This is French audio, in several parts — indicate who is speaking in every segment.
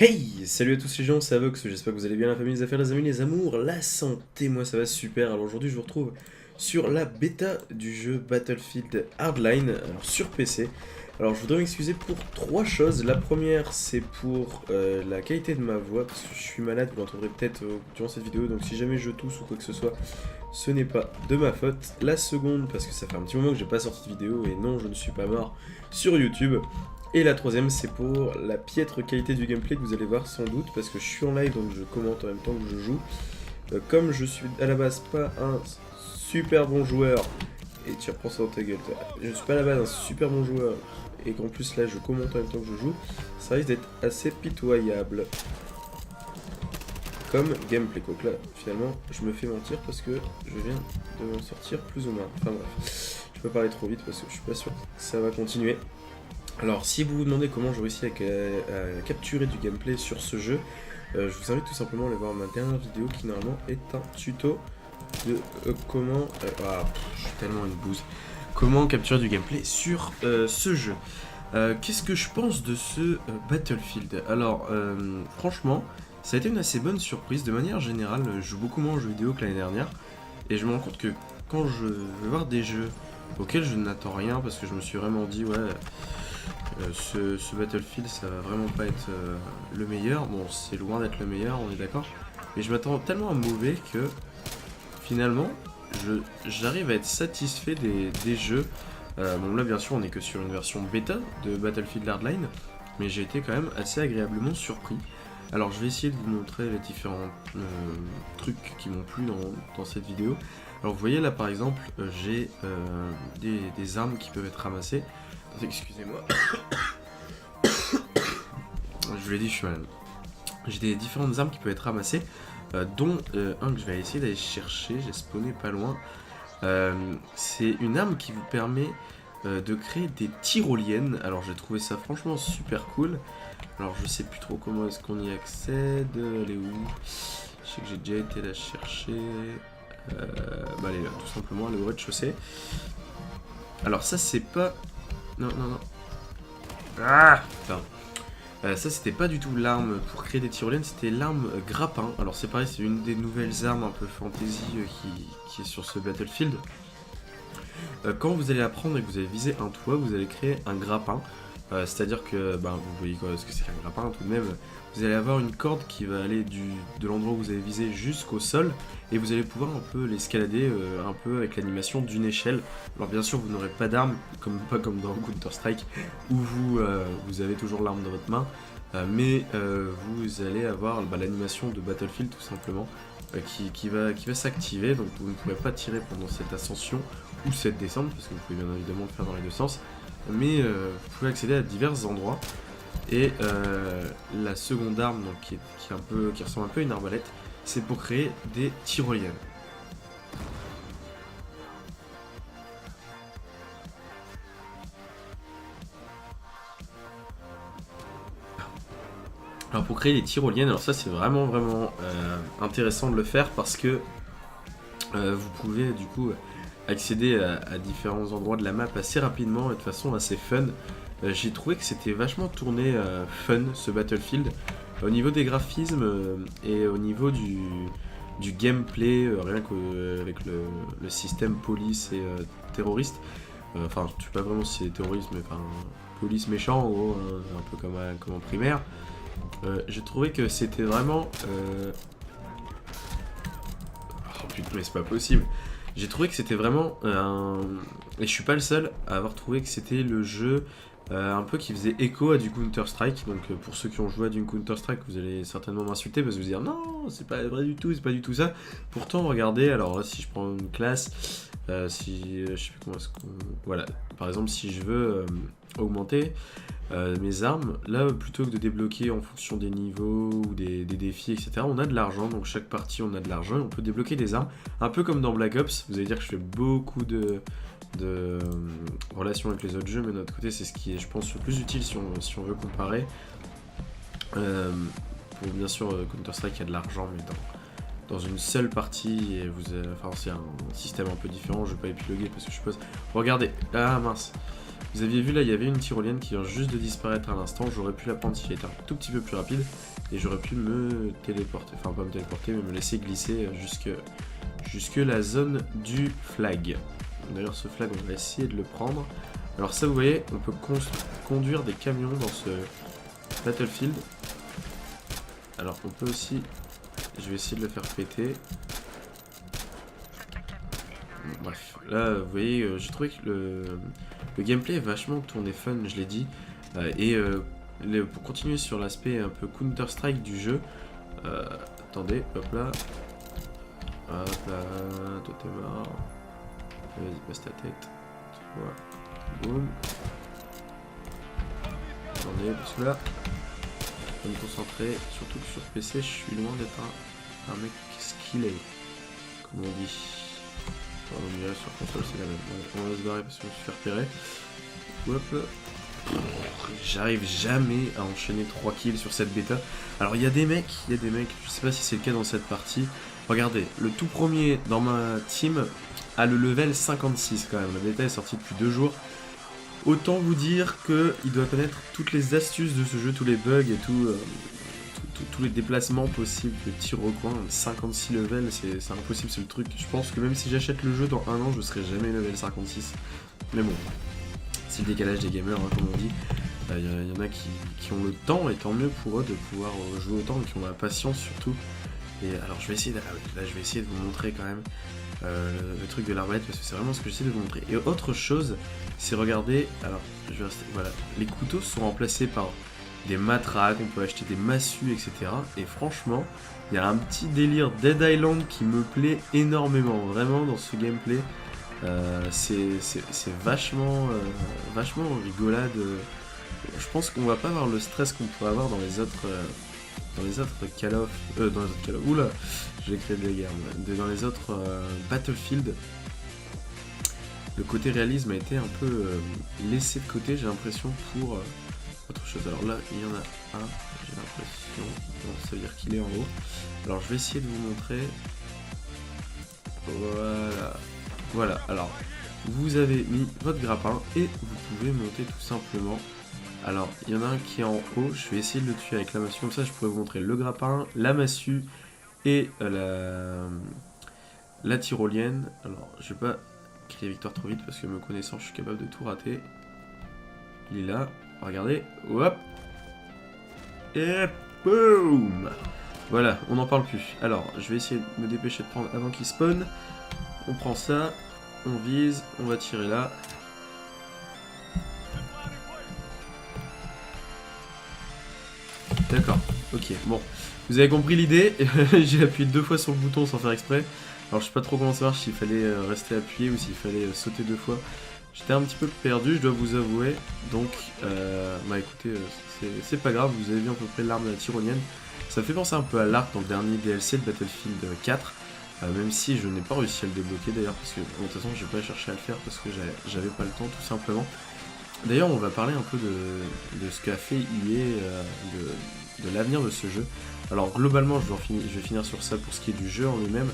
Speaker 1: Hey, salut à tous les gens, c'est Avox, j'espère que vous allez bien, la famille, les affaires, les amis, les amours, la santé, moi ça va super. Alors aujourd'hui je vous retrouve sur la bêta du jeu Battlefield Hardline, alors sur PC. Alors je voudrais m'excuser pour trois choses. La première c'est pour la qualité de ma voix, parce que je suis malade, vous l'entendrez peut-être durant cette vidéo, donc si jamais je tousse ou quoi que ce soit, ce n'est pas de ma faute. La seconde, parce que ça fait un petit moment que j'ai pas sorti de vidéo, et non je ne suis pas mort sur YouTube. Et la troisième, c'est pour la piètre qualité du gameplay que vous allez voir sans doute, parce que je suis en live, donc je commente en même temps que je joue. Comme je suis à la base pas un super bon joueur, et tu reprends ça dans ta gueule, toi. Je suis pas à la base un super bon joueur, et qu'en plus là je commente en même temps que je joue, ça risque d'être assez pitoyable. Comme gameplay, quoi. Là, finalement, je me fais mentir parce que je viens de m'en sortir plus ou moins. Enfin bref, je peux parler trop vite parce que je suis pas sûr que ça va continuer. Alors, si vous vous demandez comment je réussis à capturer du gameplay sur ce jeu, je vous invite tout simplement à aller voir ma dernière vidéo qui normalement est un tuto de comment... je suis tellement une bouse. Comment capturer du gameplay sur ce jeu. Qu'est-ce que je pense de ce Battlefield? Alors, franchement, ça a été une assez bonne surprise. De manière générale, je joue beaucoup moins en jeux vidéo que l'année dernière. Et je me rends compte que quand je vais voir des jeux auxquels je n'attends rien, parce que je me suis vraiment dit, ouais... ce Battlefield, ça va vraiment pas être le meilleur. Bon, c'est loin d'être le meilleur, on est d'accord. Mais je m'attends tellement à mauvais que finalement, j'arrive à être satisfait des jeux. Bon, là, bien sûr, on est que sur une version bêta de Battlefield Hardline, mais j'ai été quand même assez agréablement surpris. Alors, je vais essayer de vous montrer les différents trucs qui m'ont plu dans cette vidéo. Alors, vous voyez là, par exemple, j'ai des armes qui peuvent être ramassées. Excusez-moi. Je vous l'ai dit, je suis malade. J'ai des différentes armes qui peuvent être ramassées, dont un que je vais essayer d'aller chercher. J'ai spawné pas loin. C'est une arme qui vous permet de créer des tyroliennes. Alors j'ai trouvé ça franchement super cool. Alors je sais plus trop comment est-ce qu'on y accède. Elle est où? Je sais que j'ai déjà été la chercher. Bah elle est là, tout simplement, elle est au rez-de-chaussée. Alors ça c'est pas... Non. Ah putain. Ça c'était pas du tout l'arme pour créer des tyroliennes, c'était l'arme grappin. Alors c'est pareil, c'est une des nouvelles armes un peu fantasy qui est sur ce Battlefield. Quand vous allez la prendre et que vous allez viser un toit, vous allez créer un grappin. C'est-à-dire que, vous voyez quoi, ce que c'est qu'un grappin tout de même. Vous allez avoir une corde qui va aller de l'endroit où vous avez visé jusqu'au sol. Et vous allez pouvoir un peu l'escalader, un peu avec l'animation d'une échelle. Alors bien sûr, vous n'aurez pas d'arme, pas comme dans Counter-Strike, où vous avez toujours l'arme dans votre main. Mais vous allez avoir l'animation de Battlefield tout simplement, qui va s'activer. Donc vous ne pourrez pas tirer pendant cette ascension ou cette descente, parce que vous pouvez bien évidemment le faire dans les deux sens. Mais vous pouvez accéder à divers endroits. Et la seconde arme, donc, qui ressemble un peu à une arbalète, c'est pour créer des tyroliennes. Alors pour créer des tyroliennes, alors ça c'est vraiment intéressant de le faire parce que vous pouvez du coup accéder à différents endroits de la map assez rapidement et de façon assez fun. J'ai trouvé que c'était vachement tourné fun ce Battlefield. Au niveau des graphismes et au niveau du gameplay, rien qu'avec le système police et terroriste. Enfin, je sais pas vraiment si c'est terroriste, mais enfin, police méchant en gros, hein, un peu comme en primaire. J'ai trouvé que c'était vraiment... Oh putain, mais c'est pas possible. J'ai trouvé que c'était vraiment un... Et je suis pas le seul à avoir trouvé que c'était le jeu un peu qui faisait écho à du Counter-Strike. Donc pour ceux qui ont joué à du Counter-Strike, vous allez certainement m'insulter parce que vous dire non, c'est pas vrai du tout, c'est pas du tout ça. Pourtant, regardez, alors là, si je prends une classe, si je sais plus comment est-ce qu'on... Voilà, par exemple, si je veux augmenter mes armes, là, plutôt que de débloquer en fonction des niveaux ou des défis, etc., on a de l'argent. Donc chaque partie, on a de l'argent et on peut débloquer des armes. Un peu comme dans Black Ops, vous allez dire que je fais beaucoup de relation avec les autres jeux, mais de notre côté c'est ce qui est je pense le plus utile si on veut comparer. Pour bien sûr Counter-Strike il y a de l'argent, mais dans une seule partie et enfin c'est un système un peu différent. Je vais pas épiloguer parce que je suppose. Regardez, ah mince, Vous aviez vu là, il y avait une tyrolienne qui vient juste de disparaître à l'instant. J'aurais pu la prendre si elle était un tout petit peu plus rapide. Et j'aurais pu me téléporter, enfin pas me téléporter, mais me laisser glisser jusque la zone du flag. D'ailleurs ce flag, on va essayer de le prendre. Alors ça, vous voyez, on peut conduire des camions dans ce Battlefield. Alors on peut aussi, je vais essayer de le faire péter. Bref, là vous voyez, j'ai trouvé que le gameplay est vachement tourné fun, je l'ai dit. Pour continuer sur l'aspect un peu Counter-Strike du jeu, attendez, hop là, toi t'es mort, vas-y passe ta tête, voilà, boum. Attendez, parce que là, je vais me concentrer, surtout que sur PC, je suis loin d'être un mec skillé, comme on dit. On dirait sur console c'est la même. On va se barrer parce que je me suis fait repérer. Hop. J'arrive jamais à enchaîner 3 kills sur cette bêta. Alors il y a des mecs, je sais pas si c'est le cas dans cette partie. Regardez, le tout premier dans ma team a le level 56 quand même. La bêta est sortie depuis 2 jours. Autant vous dire qu'il doit connaître toutes les astuces de ce jeu, tous les bugs et tous les déplacements possibles, les petits recoins. 56 levels, c'est impossible, c'est le truc. Je pense que même si j'achète le jeu dans 1 an, je serai jamais level 56. Mais bon, c'est le décalage des gamers, hein, comme on dit. Il y en a qui ont le temps, et tant mieux pour eux de pouvoir jouer autant, et qui ont la patience surtout. Et alors je vais essayer de vous montrer quand même le truc de l'arbalète, parce que c'est vraiment ce que j'essaie de vous montrer. Et autre chose, c'est regarder, alors je vais rester, voilà, les couteaux sont remplacés par des matraques, on peut acheter des massues, etc. Et franchement, il y a un petit délire Dead Island qui me plaît énormément, vraiment dans ce gameplay. C'est vachement rigolade. Je pense qu'on va pas avoir le stress qu'on pourrait avoir dans les autres Call of, oula, j'ai créé des guerres. Dans les autres Battlefield, le côté réalisme a été un peu laissé de côté, j'ai l'impression, pour autre chose. Alors là, il y en a un, j'ai l'impression. Bon, ça veut dire qu'il est en haut. Alors je vais essayer de vous montrer. Voilà, alors vous avez mis votre grappin et vous pouvez monter tout simplement. Alors il y en a un qui est en haut, je vais essayer de le tuer avec la massue, comme ça je pourrais vous montrer le grappin, la massue et la tyrolienne. Alors je vais pas crier victoire trop vite parce que me connaissant je suis capable de tout rater. Il est là, regardez, hop, et boum. Voilà, on n'en parle plus. Alors je vais essayer de me dépêcher de prendre avant qu'il spawn. On prend ça, on vise, on va tirer là. D'accord, ok, bon. Vous avez compris l'idée, j'ai appuyé 2 fois sur le bouton sans faire exprès. Alors je sais pas trop comment ça marche, s'il fallait rester appuyé ou s'il fallait sauter 2 fois. J'étais un petit peu perdu, je dois vous avouer. Donc, bah écoutez, c'est pas grave, vous avez vu à peu près l'arme de la tyrolienne. Ça fait penser un peu à l'arc dans le dernier DLC de Battlefield 4. Même si je n'ai pas réussi à le débloquer d'ailleurs, parce que de toute façon j'ai pas cherché à le faire parce que j'avais pas le temps tout simplement. D'ailleurs on va parler un peu de ce qu'a fait EA, de l'avenir de ce jeu. Alors globalement je vais finir sur ça pour ce qui est du jeu en lui-même.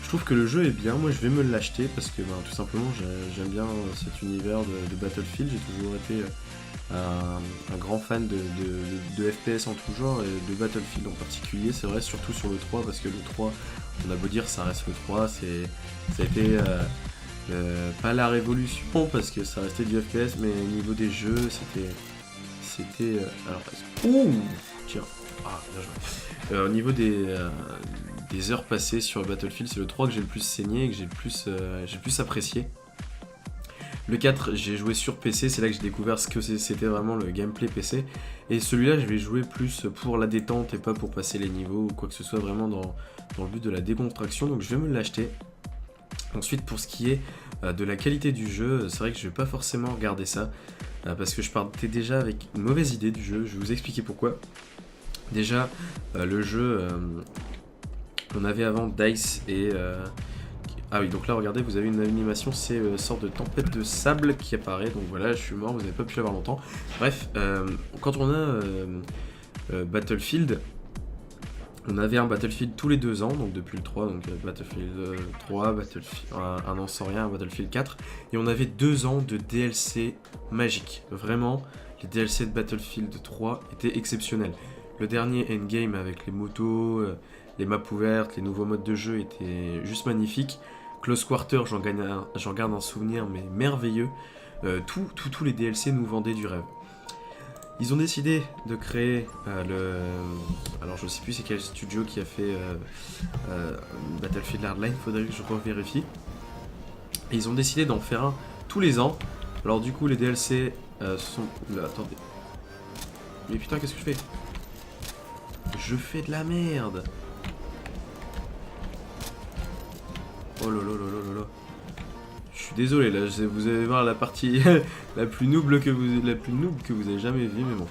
Speaker 1: Je trouve que le jeu est bien, moi je vais me l'acheter parce que tout simplement j'aime bien cet univers de Battlefield. J'ai toujours été un grand fan de FPS en tout genre et de Battlefield en particulier, c'est vrai, surtout sur le 3 parce que le 3, on a beau dire ça reste le 3, ça a été pas la révolution parce que ça restait du FPS, mais au niveau des jeux c'était alors ouh tiens, bien joué. Au niveau des heures passées sur Battlefield, c'est le 3 que j'ai le plus saigné et que j'ai le plus apprécié. Le 4, j'ai joué sur PC, c'est là que j'ai découvert ce que c'était vraiment le gameplay PC. Et celui-là, je vais jouer plus pour la détente et pas pour passer les niveaux ou quoi que ce soit, vraiment dans le but de la décontraction. Donc je vais me l'acheter. Ensuite, pour ce qui est de la qualité du jeu, c'est vrai que je vais pas forcément regarder ça. Parce que je partais déjà avec une mauvaise idée du jeu, je vais vous expliquer pourquoi. Déjà, le jeu, on avait avant DICE et... ah oui, donc là, regardez, vous avez une animation, c'est une sorte de tempête de sable qui apparaît. Donc voilà, je suis mort, vous n'avez pas pu l'avoir longtemps. Bref, quand on a Battlefield, On avait un Battlefield tous les 2 ans, donc depuis le 3, donc Battlefield 3, Battlefield, un an sans rien, Battlefield 4, et on avait 2 ans de DLC magiques. Vraiment, les DLC de Battlefield 3 étaient exceptionnels. Le dernier Endgame avec les motos, les maps ouvertes, les nouveaux modes de jeu étaient juste magnifiques. Close Quarter, j'en garde un souvenir mais merveilleux. Tous les DLC nous vendaient du rêve. Ils ont décidé de créer alors je sais plus c'est quel studio qui a fait Battlefield Hardline, faudrait que je revérifie. Et ils ont décidé d'en faire un tous les ans. Alors du coup les DLC sont... Là, attendez. Mais putain qu'est-ce que je fais? Je fais de la merde. Oh là là là là là. Je suis désolé là, vous allez voir la partie la plus noob que vous avez jamais vue, mais bon.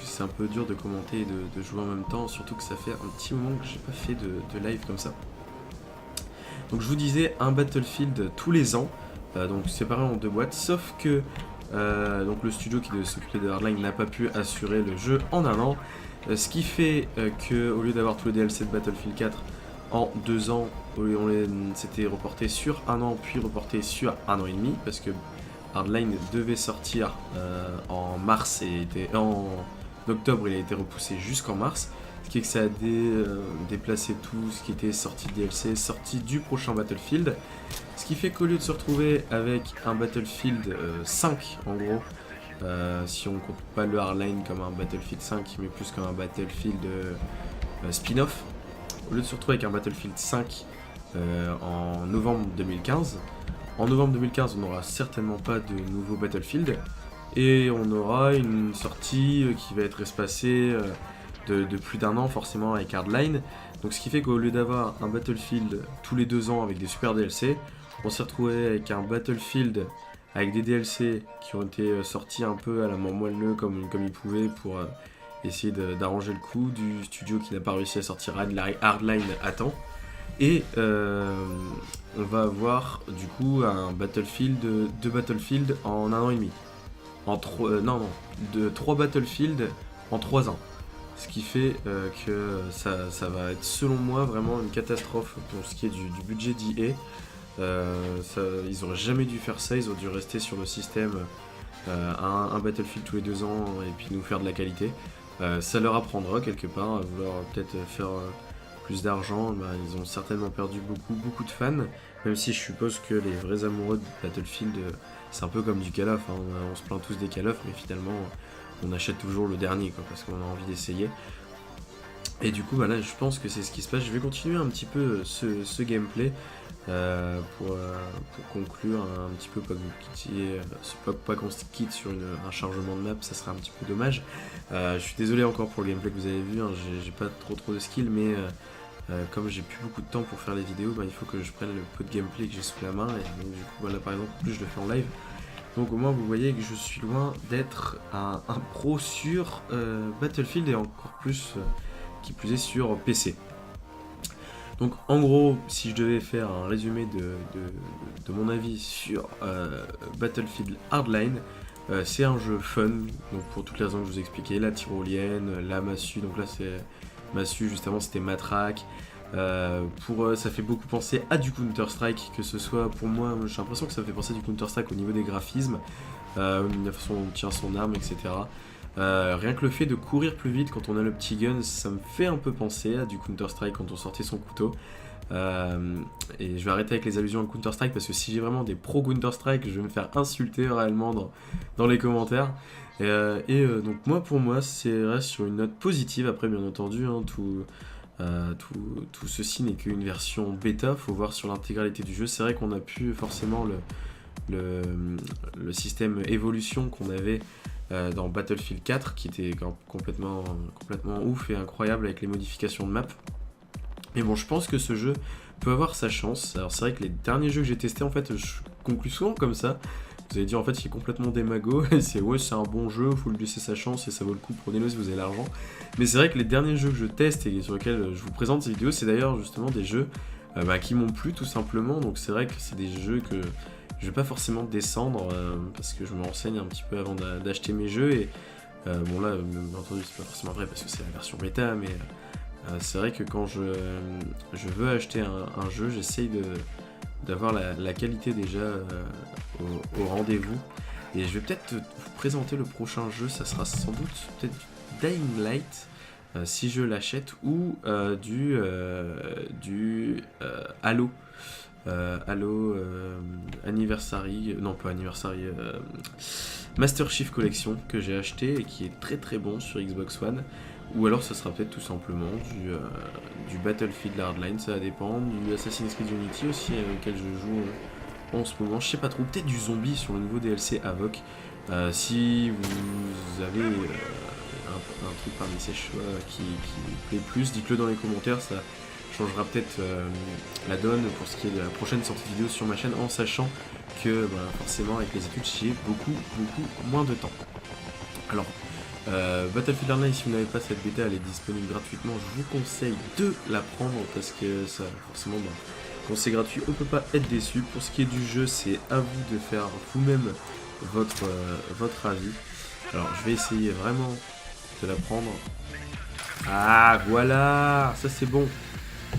Speaker 1: C'est un peu dur de commenter et de jouer en même temps, surtout que ça fait un petit moment que j'ai pas fait de live comme ça. Donc je vous disais un Battlefield tous les ans, donc séparé en 2 boîtes, sauf que donc le studio qui devait s'occuper de Hardline n'a pas pu assurer le jeu en un an, ce qui fait que au lieu d'avoir tous les DLC de Battlefield 4 en 2 ans, c'était reporté sur un an, puis reporté sur un an et demi, parce que Hardline devait sortir en mars et en octobre, il a été repoussé jusqu'en mars, ce qui est que ça a déplacé tout ce qui était sorti de DLC, sorti du prochain Battlefield, ce qui fait qu'au lieu de se retrouver avec un Battlefield 5 en gros, si on compte pas le Hardline comme un Battlefield 5 mais plus comme un Battlefield spin-off, au lieu de se retrouver avec un Battlefield 5 en novembre 2015, en novembre 2015 on n'aura certainement pas de nouveau Battlefield et on aura une sortie qui va être espacée de plus d'un an forcément avec Hardline. Donc ce qui fait qu'au lieu d'avoir un Battlefield tous les 2 ans avec des super DLC, on s'est retrouvé avec un Battlefield avec des DLC qui ont été sortis un peu à la main moelleux comme ils pouvaient pour essayer d'arranger le coup du studio qui n'a pas réussi à sortir Hardline à temps. Et on va avoir du coup un Battlefield, 2 Battlefield en un an et demi. De 3 Battlefield en 3 ans. Ce qui fait que ça va être selon moi vraiment une catastrophe pour ce qui est du budget d'EA. Ils auraient jamais dû faire ça, ils auraient dû rester sur le système un Battlefield tous les 2 ans et puis nous faire de la qualité. Ça leur apprendra quelque part à vouloir peut-être faire plus d'argent. Ils ont certainement perdu beaucoup de fans, même si je suppose que les vrais amoureux de Battlefield, c'est un peu comme du Call of, hein. On se plaint tous des Call of, mais finalement on achète toujours le dernier quoi, parce qu'on a envie d'essayer. Et du coup là je pense que c'est ce qui se passe. Je vais continuer un petit peu ce gameplay pour conclure un petit peu, pas qu'on se quitte sur un chargement de map, ça serait un petit peu dommage. Je suis désolé encore pour le gameplay que vous avez vu, hein, j'ai pas trop de skill, mais comme j'ai plus beaucoup de temps pour faire les vidéos, il faut que je prenne le peu de gameplay que j'ai sous la main, et donc du coup voilà, par exemple plus je le fais en live. Donc au moins vous voyez que je suis loin d'être un pro sur Battlefield, et encore plus qui plus est sur PC. Donc en gros, si je devais faire un résumé de mon avis sur Battlefield Hardline, c'est un jeu fun, donc pour toutes les raisons que je vous expliquais, la tyrolienne, la massue, donc là c'est massue, juste avant c'était matraque. Ça fait beaucoup penser à du Counter-Strike, que ce soit pour moi, j'ai l'impression que ça fait penser à du Counter-Strike au niveau des graphismes, la façon dont on tient son arme, etc. Rien que le fait de courir plus vite quand on a le petit gun, ça me fait un peu penser à du Counter-Strike quand on sortait son couteau. Et je vais arrêter avec les allusions à Counter-Strike, parce que si j'ai vraiment des pro Counter-Strike, je vais me faire insulter réellement dans les commentaires. Donc pour moi, c'est reste sur une note positive. Après bien entendu, hein, tout ceci n'est qu'une version bêta, faut voir sur l'intégralité du jeu. C'est vrai qu'on a pu forcément le système évolution qu'on avait dans Battlefield 4, qui était complètement ouf et incroyable avec les modifications de map. Mais bon, je pense que ce jeu peut avoir sa chance. Alors c'est vrai que les derniers jeux que j'ai testés, en fait, je conclue souvent comme ça. Vous allez dire en fait il est complètement démago, c'est un bon jeu, faut lui laisser sa chance et ça vaut le coup, prenez-le si vous avez l'argent. Mais c'est vrai que les derniers jeux que je teste et sur lesquels je vous présente ces vidéos, c'est d'ailleurs justement des jeux qui m'ont plu tout simplement. Donc c'est vrai que c'est des jeux que je vais pas forcément descendre parce que je me renseigne un petit peu avant d'acheter mes jeux. Et bon là, bien entendu c'est pas forcément vrai parce que c'est la version bêta, mais C'est vrai que quand je veux acheter un jeu, j'essaye d'avoir la qualité déjà au rendez-vous. Et je vais peut-être vous présenter le prochain jeu, ça sera sans doute peut-être du Dying Light, si je l'achète, ou du Halo. Halo Anniversary, non pas Anniversary, Master Chief Collection que j'ai acheté et qui est très très bon sur Xbox One. Ou alors ça sera peut-être tout simplement du Battlefield Hardline, ça va dépendre, du Assassin's Creed Unity aussi auquel je joue en ce moment, je sais pas trop, peut-être du zombie sur le nouveau DLC Avoc. Si vous avez un truc parmi ces choix qui vous plaît plus, dites-le dans les commentaires, ça changera peut-être la donne pour ce qui est de la prochaine sortie vidéo sur ma chaîne, en sachant que forcément avec les études j'ai beaucoup moins de temps. Alors Battlefield Hardline, si vous n'avez pas cette bêta, elle est disponible gratuitement, je vous conseille de la prendre parce que ça forcément quand c'est gratuit on peut pas être déçu. Pour ce qui est du jeu, c'est à vous de faire vous-même votre avis. Alors je vais essayer vraiment de la prendre. Ah voilà, ça c'est bon.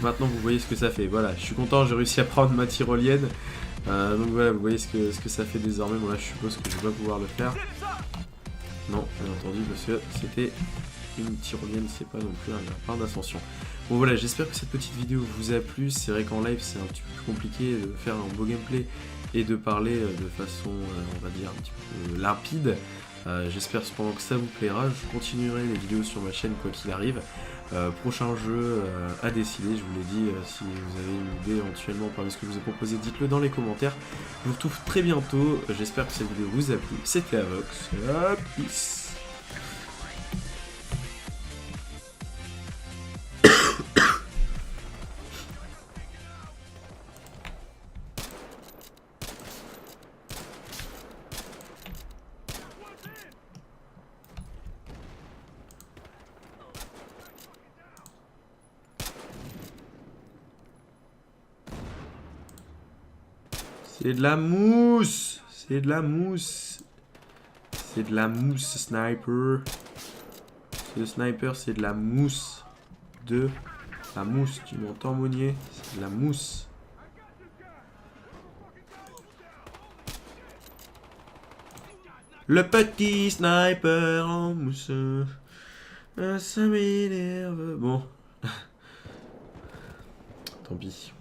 Speaker 1: Maintenant vous voyez ce que ça fait. Voilà, je suis content, j'ai réussi à prendre ma tyrolienne. Donc voilà, vous voyez ce que ça fait désormais. Bon là je suppose que je vais pas pouvoir le faire. Non, bien entendu, parce que c'était une tyrolienne, c'est pas non plus un lapin d'ascension. Bon voilà, j'espère que cette petite vidéo vous a plu. C'est vrai qu'en live c'est un petit peu plus compliqué de faire un beau gameplay et de parler de façon, on va dire, un petit peu limpide. J'espère cependant que ça vous plaira. Je continuerai les vidéos sur ma chaîne quoi qu'il arrive. Prochain jeu à décider, je vous l'ai dit, si vous avez une idée éventuellement parmi ce que je vous ai proposé, dites-le dans les commentaires. Je vous retrouve très bientôt, j'espère que cette vidéo vous a plu. C'était Avox, peace. C'est de la mousse. C'est de la mousse. C'est de la mousse, sniper. Le sniper, c'est de la mousse. De la mousse. Tu m'entends, Monnier? C'est de la mousse. Le petit sniper en mousse. Ça m'énerve. Bon. Tant pis.